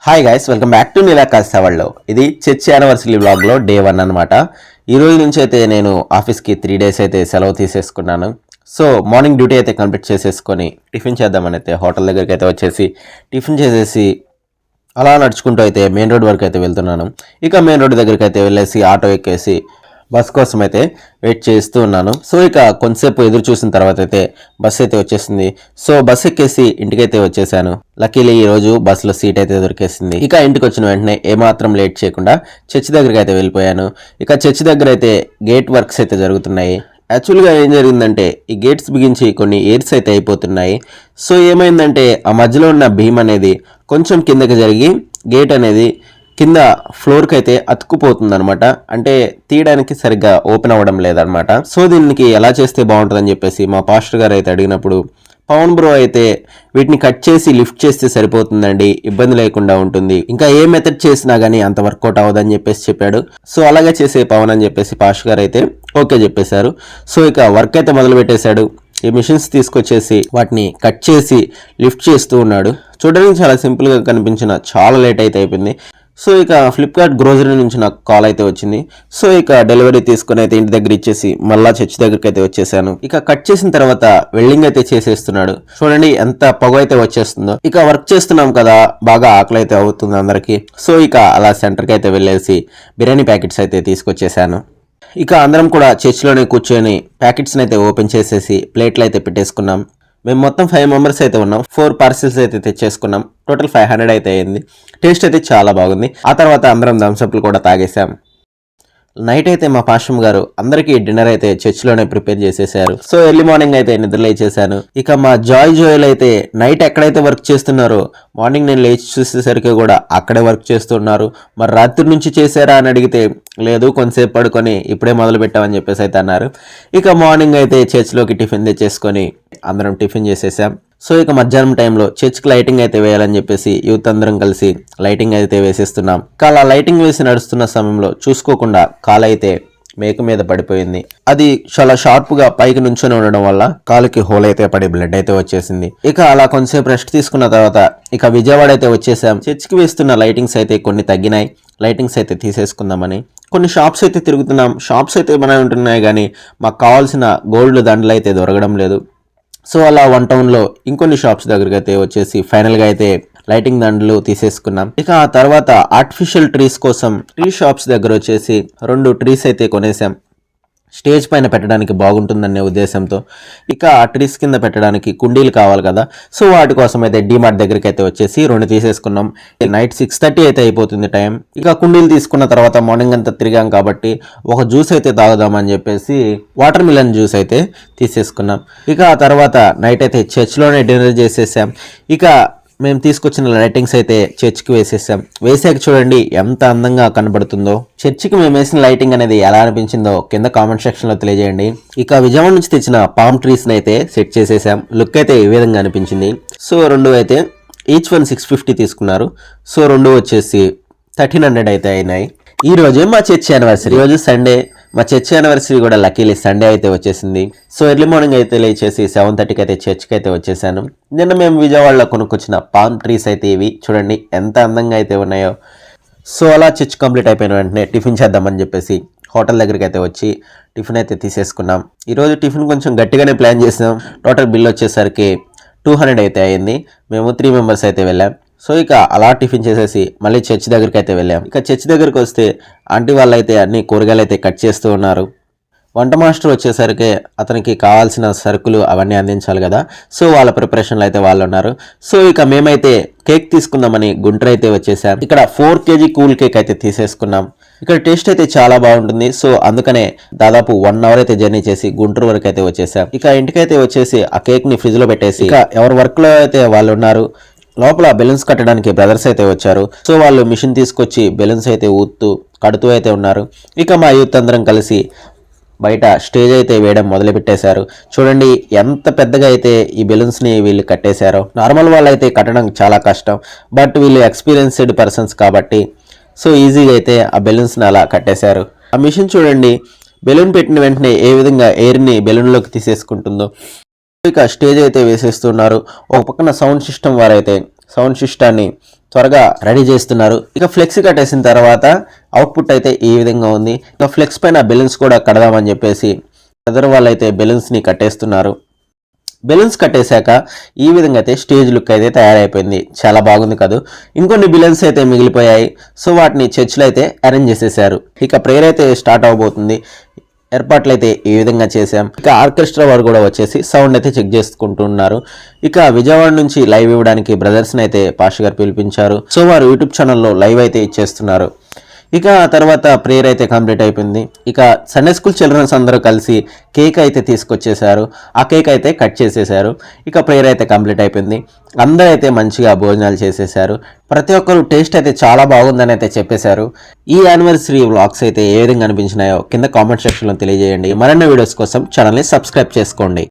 Hi guys, welcome back to నీలాకాశ వాళ్ళు. ఇది చర్చ్ యానివర్సరీ వ్లాగ్లో డే 1 అనమాట. ఈ రోజు నుంచి అయితే నేను ఆఫీస్కి 3 days అయితే సెలవు తీసేసుకున్నాను. సో మార్నింగ్ డ్యూటీ అయితే కంప్లీట్ చేసేసుకొని టిఫిన్ చేద్దామని అయితే హోటల్ దగ్గరికి అయితే వచ్చేసి టిఫిన్ చేసేసి అలా నడుచుకుంటూ అయితే మెయిన్ రోడ్ వరకు అయితే వెళ్తున్నాను. ఇక మెయిన్ రోడ్ దగ్గరికి అయితే వెళ్ళేసి ఆటో ఎక్కేసి బస్ కోసం అయితే వెయిట్ చేస్తూ ఉన్నాను. సో ఇక కొంతసేపు ఎదురు చూసిన తర్వాత అయితే బస్ అయితే వచ్చేసింది. సో బస్ ఎక్కేసి ఇంటికైతే వచ్చేసాను. లక్కీలీ ఈరోజు బస్సులో సీట్ అయితే దొరికేసింది. ఇక ఇంటికి వచ్చిన వెంటనే ఏమాత్రం లేట్ చేయకుండా చర్చి దగ్గరికి అయితే వెళ్ళిపోయాను. ఇక చర్చి దగ్గర అయితే గేట్ వర్క్స్ అయితే జరుగుతున్నాయి. యాక్చువల్గా ఏం జరిగిందంటే ఈ గేట్స్ బిగించి కొన్ని ఇయర్స్ అయితే అయిపోతున్నాయి. సో ఏమైందంటే ఆ మధ్యలో ఉన్న బీమ్ అనేది కొంచెం కిందకి జరిగి గేట్ అనేది కింద ఫ్లోర్కి అయితే అతుక్కుపోతుంది అనమాట. అంటే తీయడానికి సరిగ్గా ఓపెన్ అవ్వడం లేదనమాట. సో దీనికి ఎలా చేస్తే బాగుంటుందని చెప్పేసి మా పాస్టర్ గారు అయితే అడిగినప్పుడు పవన్ బ్రో అయితే వీటిని కట్ చేసి లిఫ్ట్ చేస్తే సరిపోతుందండి, ఇబ్బంది లేకుండా ఉంటుంది, ఇంకా ఏ మెథడ్ చేసినా కానీ అంత వర్కౌట్ అవ్వదని చెప్పేసి చెప్పాడు. సో అలాగే చేసే పవన్ అని చెప్పేసి పాస్టర్ గారు అయితే ఓకే చెప్పేశారు. సో ఇక వర్క్ అయితే మొదలు పెట్టేశాడు. ఈ మిషన్స్ తీసుకొచ్చేసి వాటిని కట్ చేసి లిఫ్ట్ చేస్తూ ఉన్నాడు. చూడడానికి చాలా సింపుల్గా కనిపించిన చాలా లేట్ అయితే అయిపోయింది. సో ఇక ఫ్లిప్కార్ట్ గ్రోసరీ నుంచి నాకు కాల్ అయితే వచ్చింది. సో ఇక డెలివరీ తీసుకుని అయితే ఇంటి దగ్గర ఇచ్చేసి మళ్ళా చర్చ్ దగ్గరికి అయితే వచ్చేసాను. ఇక కట్ చేసిన తర్వాత వెల్డింగ్ అయితే చేసేస్తున్నాడు. చూడండి ఎంత పొగ అయితే వచ్చేస్తుందో. ఇక వర్క్ చేస్తున్నాం కదా, బాగా ఆకలి అయితే అవుతుంది అందరికి. సో ఇక అలా సెంటర్కి అయితే వెళ్ళేసి బిర్యానీ ప్యాకెట్స్ అయితే తీసుకొచ్చేసాను. ఇక అందరం కూడా చర్చ్లోనే కూర్చొని ప్యాకెట్స్ని అయితే ఓపెన్ చేసేసి ప్లేట్లు అయితే పెట్టేసుకున్నాం. మేము మొత్తం 5 members అయితే ఉన్నాం. 4 parcels అయితే తెచ్చేసుకున్నాం. టోటల్ 500 అయితే అయింది. టేస్ట్ అయితే చాలా బాగుంది. ఆ తర్వాత అందరం థమ్స్అప్లు కూడా తాగేసాం. నైట్ అయితే మా పాస్టర్ గారు అందరికీ డిన్నర్ అయితే చర్చ్లోనే ప్రిపేర్ చేసేసారు. సో ఎర్లీ మార్నింగ్ అయితే నిద్ర లేచేసాను. ఇక మా జోయల్ అయితే నైట్ ఎక్కడైతే వర్క్ చేస్తున్నారో మార్నింగ్ నేను లేచి చూసేసరికి కూడా అక్కడే వర్క్ చేస్తున్నారు. మరి రాత్రి నుంచి చేశారా అని అడిగితే లేదు, కొంతసేపు పడుకొని ఇప్పుడే మొదలు పెట్టామని చెప్పేసి అయితే అన్నారు. ఇక మార్నింగ్ అయితే చర్చ్లోకి టిఫిన్ తెచ్చేసుకొని అందరం టిఫిన్ చేసేసాం. సో ఇక మధ్యాహ్నం టైంలో చర్చ్కి లైటింగ్ అయితే వేయాలని చెప్పేసి యూత్ అందరం కలిసి లైటింగ్ అయితే వేసేస్తున్నాం. అలా లైటింగ్ వేసి నడుస్తున్న సమయంలో చూసుకోకుండా కాలు అయితే మేక మీద పడిపోయింది. అది చాలా షార్ప్ గా పైకి నుంచొని ఉండడం వల్ల కాలుకి హోల్ అయితే పడి బ్లడ్ అయితే వచ్చేసింది. ఇక అలా కొంతసేపు రెస్ట్ తీసుకున్న తర్వాత ఇక విజయవాడ అయితే వచ్చేసాం. చర్చ్కి వేస్తున్న లైటింగ్స్ అయితే కొన్ని తగ్గినాయి. లైటింగ్స్ అయితే తీసేసుకుందామని కొన్ని షాప్స్ అయితే తిరుగుతున్నాం. షాప్స్ అయితే బాగానే ఉంటున్నాయి కానీ మాకు కావాల్సిన గోల్డ్ దండలు అయితే దొరకడం లేదు. సో అలా 1 townలో ఇంకొన్ని షాప్స్ దగ్గరికి అయితే వచ్చేసి ఫైనల్గా అయితే లైటింగ్ దండలు తీసేసుకున్నాం. ఇక ఆ తర్వాత ఆర్టిఫిషియల్ ట్రీస్ కోసం ట్రీ షాప్స్ దగ్గర వచ్చేసి 2 trees అయితే కొనేసాం. స్టేజ్ పైన పెట్టడానికి బాగుంటుందనే ఉద్దేశంతో. ఇక ఆ ట్రీస్ కింద పెట్టడానికి కుండీలు కావాలి కదా, సో వాటి కోసం అయితే డిమార్ట్ దగ్గరికి అయితే వచ్చేసి 2 తీసేసుకున్నాం. నైట్ 6:30 అయితే అయిపోతుంది టైం. ఇక కుండీలు తీసుకున్న తర్వాత మార్నింగ్ అంతా తిరిగాం కాబట్టి ఒక జ్యూస్ అయితే తాగుదామని చెప్పేసి వాటర్ మిలన్ జ్యూస్ అయితే తీసేసుకున్నాం. ఇక ఆ తర్వాత నైట్ అయితే చర్చ్లోనే డిన్నర్ చేసేసాం. ఇక మేము తీసుకొచ్చిన లైటింగ్స్ అయితే చర్చ్కి వేసేసాం. వేసాక చూడండి ఎంత అందంగా కనబడుతుందో. చర్చ్కి మేము వేసిన లైటింగ్ అనేది ఎలా అనిపించిందో కింద కామెంట్ సెక్షన్లో తెలియజేయండి. ఇక విజయవాడ నుంచి తెచ్చిన పామ్ ట్రీస్ని అయితే సెట్ చేసేసాం. లుక్ అయితే ఈ విధంగా అనిపించింది. సో 2 అయితే ఈచ్ 1 650 తీసుకున్నారు. సో 2 వచ్చేసి 1300 అయితే అయినాయి. ఈ రోజే మా చర్చ్ యానివర్సరీ. ఈరోజు సండే. మా చర్చ్ యానివర్సరీ కూడా లక్కీలీ సండే అయితే వచ్చేసింది. సో ఎర్లీ మార్నింగ్ అయితే లేచేసి 7:30కి అయితే చర్చ్కి అయితే వచ్చేసాను. నిన్న మేము విజయవాడలో కొనుక్కొచ్చిన పామ్ ట్రీస్ అయితే ఇవి చూడండి ఎంత అందంగా అయితే ఉన్నాయో. సో అలా చర్చ్ కంప్లీట్ అయిపోయిన వెంటనే టిఫిన్ చేద్దామని చెప్పేసి హోటల్ దగ్గరికి అయితే వచ్చి టిఫిన్ అయితే తీసేసుకున్నాం. ఈరోజు టిఫిన్ కొంచెం గట్టిగానే ప్లాన్ చేసాం. టోటల్ బిల్ వచ్చేసరికి 200 అయితే అయింది. మేము 3 members అయితే వెళ్ళాం. సో ఇక అలా టిఫిన్ చేసేసి మళ్ళీ చర్చ్ దగ్గరికి అయితే వెళ్ళాం. ఇక చర్చ్ దగ్గరికి వస్తే ఆంటీ వాళ్ళు అయితే అన్ని కూరగాయలు అయితే కట్ చేస్తూ ఉన్నారు. వంట మాస్టర్ వచ్చేసరికి అతనికి కావాల్సిన సరుకులు అవన్నీ అందించాలి కదా, సో వాళ్ళ ప్రిపరేషన్లు అయితే వాళ్ళు ఉన్నారు. సో ఇక మేమైతే కేక్ తీసుకుందామని గుంటూరు అయితే వచ్చేసాం. ఇక్కడ 4 kg కూల్ కేక్ అయితే తీసేసుకున్నాం. ఇక్కడ టేస్ట్ అయితే చాలా బాగుంటుంది. సో అందుకనే దాదాపు 1 hour అయితే జర్నీ చేసి గుంటూరు వరకు అయితే వచ్చేసాం. ఇక ఇంటికైతే వచ్చేసి ఆ కేక్ ని ఫ్రిడ్జ్ లో పెట్టేసి ఇక ఎవరి వర్క్ లో అయితే వాళ్ళు ఉన్నారు. లోపల బెలూన్స్ కట్టడానికి బ్రదర్స్ అయితే వచ్చారు. సో వాళ్ళు మిషన్ తీసుకొచ్చి బెలూన్స్ అయితే ఊత్తూ కడుతూ అయితే ఉన్నారు. ఇక మా యూత్ అందరం కలిసి బయట స్టేజ్ అయితే వేయడం మొదలు పెట్టేశారు. చూడండి ఎంత పెద్దగా అయితే ఈ బెలూన్స్ని వీళ్ళు కట్టేశారో. నార్మల్ వాళ్ళు అయితే కట్టడం చాలా కష్టం, బట్ వీళ్ళు ఎక్స్పీరియన్స్డ్ పర్సన్స్ కాబట్టి సో ఈజీగా అయితే ఆ బెలూన్స్ని అలా కట్టేశారు. ఆ మిషన్ చూడండి బెలూన్ పెట్టిన వెంటనే ఏ విధంగా ఎయిర్ని బెలూన్లోకి తీసేసుకుంటుందో. ఇక స్టేజ్ అయితే వేసేస్తున్నారు. ఒక పక్కన సౌండ్ సిస్టమ్ వారైతే సౌండ్ సిస్టాన్ని త్వరగా రెడీ చేస్తున్నారు. ఇక ఫ్లెక్స్ కట్టేసిన తర్వాత అవుట్పుట్ అయితే ఈ విధంగా ఉంది. ఇక ఫ్లెక్స్ పైన బెలూన్స్ కూడా కడదామని చెప్పేసి బ్రదర్ వాళ్ళు అయితే బెలూన్స్ని కట్టేస్తున్నారు. బెలూన్స్ కట్టేశాక ఈ విధంగా అయితే స్టేజ్ లుక్ అయితే తయారైపోయింది. చాలా బాగుంది కదా. ఇంకొన్ని బెలూన్స్ అయితే మిగిలిపోయాయి. సో వాటిని చర్చ్లో అయితే అరేంజ్ చేసేసారు. ఇక ప్రేయర్ అయితే స్టార్ట్ అవబోతుంది. ఏర్పాట్లు అయితే ఈ విధంగా చేశాం. ఇక ఆర్కెస్ట్రా వారు కూడా వచ్చేసి సౌండ్ అయితే చెక్ చేసుకుంటున్నారు. ఇక విజయవాడ నుంచి లైవ్ ఇవ్వడానికి బ్రదర్స్ని అయితే పాష గారు పిలిపించారు. సో వారు యూట్యూబ్ ఛానల్లో లైవ్ అయితే ఇచ్చేస్తున్నారు. ఇక ఆ తర్వాత ప్రేయర్ అయితే కంప్లీట్ అయిపోయింది. ఇక సండే స్కూల్ చిల్డ్రన్స్ అందరూ కలిసి కేక్ అయితే తీసుకొచ్చేసారు. ఆ కేక్ అయితే కట్ చేసేసారు. ఇక ప్రేయర్ అయితే కంప్లీట్ అయిపోయింది. అందరూ అయితే మంచిగా భోజనాలు చేసేసారు. ప్రతి ఒక్కరు టేస్ట్ అయితే చాలా బాగుందని అయితే చెప్పేశారు. ఈ యానివర్సరీ వ్లాగ్స్ అయితే ఏ విధంగా అనిపించినాయో కింద కామెంట్ సెక్షన్లో తెలియజేయండి. మరిన్ని వీడియోస్ కోసం ఛానల్ని సబ్స్క్రైబ్ చేసుకోండి.